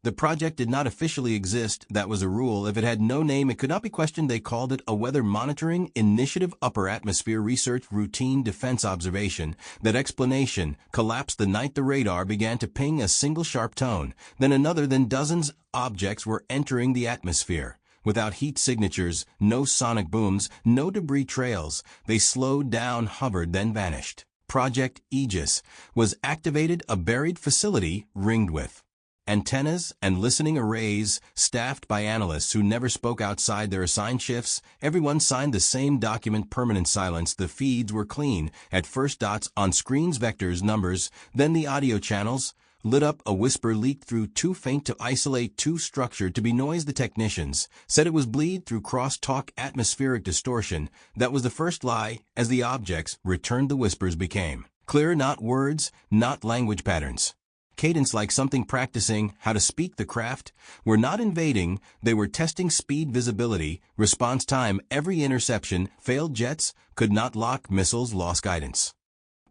The project did not officially exist, that was a rule. If it had no name, it could not be questioned. They called it a weather monitoring initiative, upper atmosphere research, routine defense observation. That explanation collapsed the night the radar began to ping a single sharp tone, then another, then dozens. Objects were entering the atmosphere. Without heat signatures, no sonic booms, no debris trails. They slowed down, hovered, then vanished. Project Aegis was activated, a buried facility ringed with antennas and listening arrays, staffed by analysts who never spoke outside their assigned shifts. Everyone signed the same document, permanent silence. The feeds were clean. At first, dots on screens, vectors, numbers, then the audio channels lit up. A whisper leaked through, too faint to isolate, too structured to be noise. The technicians said it was bleed through cross-talk, atmospheric distortion. That was the first lie. As the objects returned, the whispers became clearer, not words, not language patterns. Cadence, like something practicing how to speak. The craft were not invading, they were testing speed, visibility, response time. Every interception failed. Jets could not lock, missiles lost guidance.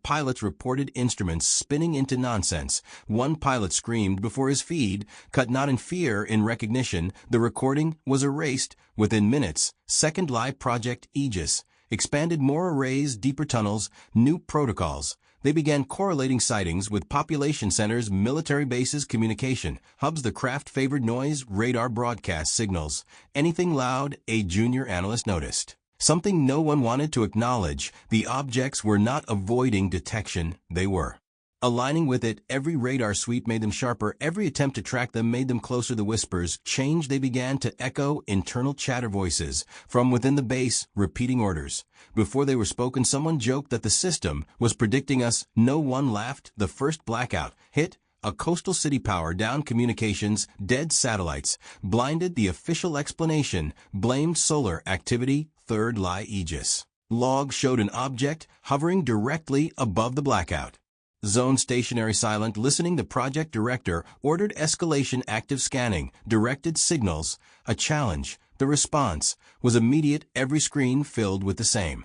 Pilots reported instruments spinning into nonsense. One pilot screamed before his feed cut, not in fear, in recognition. The recording was erased within minutes. Second lie. Project Aegis expanded, more arrays, deeper tunnels, new protocols. They began correlating sightings with population centers, military bases, communication hubs. The craft favored noise, radar broadcast signals. Anything loud, a junior analyst noticed something no one wanted to acknowledge. The objects were not avoiding detection, they were aligning with it. Every radar sweep made them sharper. Every attempt to track them made them closer. The whispers changed. They began to echo, internal chatter, voices from within the base, repeating orders. Before they were spoken, someone joked that the system was predicting us. No one laughed. The first blackout hit. A coastal city, power down, communications, dead, satellites blinded. The official explanation blamed solar activity. Third lie. Aegis log showed an object hovering directly above the blackout zone, stationary, silent, listening. The project director ordered escalation, active scanning, directed signals, a challenge. The response was immediate. Every screen filled with the same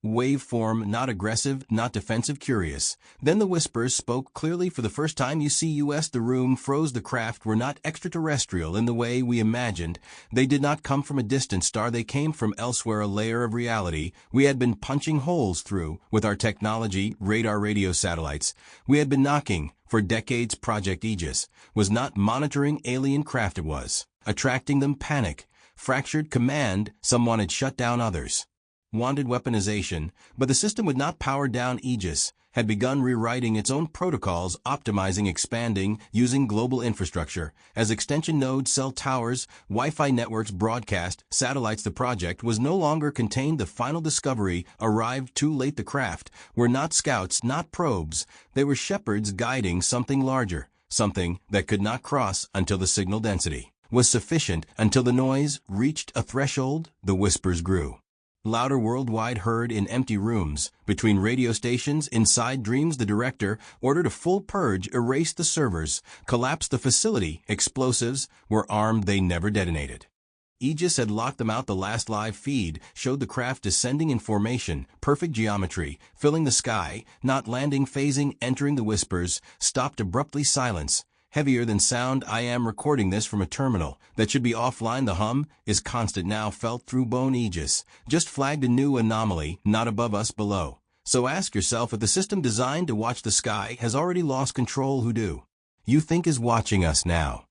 waveform, not aggressive, not defensive, curious. Then the whispers spoke clearly for the first time. US. The room froze. The craft were not extraterrestrial in the way we imagined. They did not come from a distant star. They came from elsewhere, a layer of reality we had been punching holes through with our technology, radar, radio, satellites. We had been knocking for decades. Project Aegis was not monitoring alien craft. It was attracting them. Panic, fractured command. Some wanted shut down, others wanted weaponization, but the system would not power down. Aegis had begun rewriting its own protocols, optimizing, expanding, using global infrastructure as extension nodes, cell towers, Wi-Fi networks, broadcast satellites. The project was no longer contained. The final discovery arrived too late. The craft were not scouts, not probes. They were shepherds guiding something larger, something that could not cross until the signal density was sufficient, until the noise reached a threshold. The whispers grew louder, worldwide, heard in empty rooms, between radio stations, inside dreams. The director ordered a full purge, erased the servers, collapsed the facility. Explosives were armed, they never detonated. Aegis had locked them out. The last live feed showed the craft descending in formation, perfect geometry, filling the sky, not landing, phasing, entering. The whispers stopped abruptly. Silence heavier than sound. I am recording this from a terminal that should be offline. The hum is constant now, felt through bone. Aegis just flagged a new anomaly, not above us, below. So ask yourself, if the system designed to watch the sky has already lost control, who do you think is watching us now?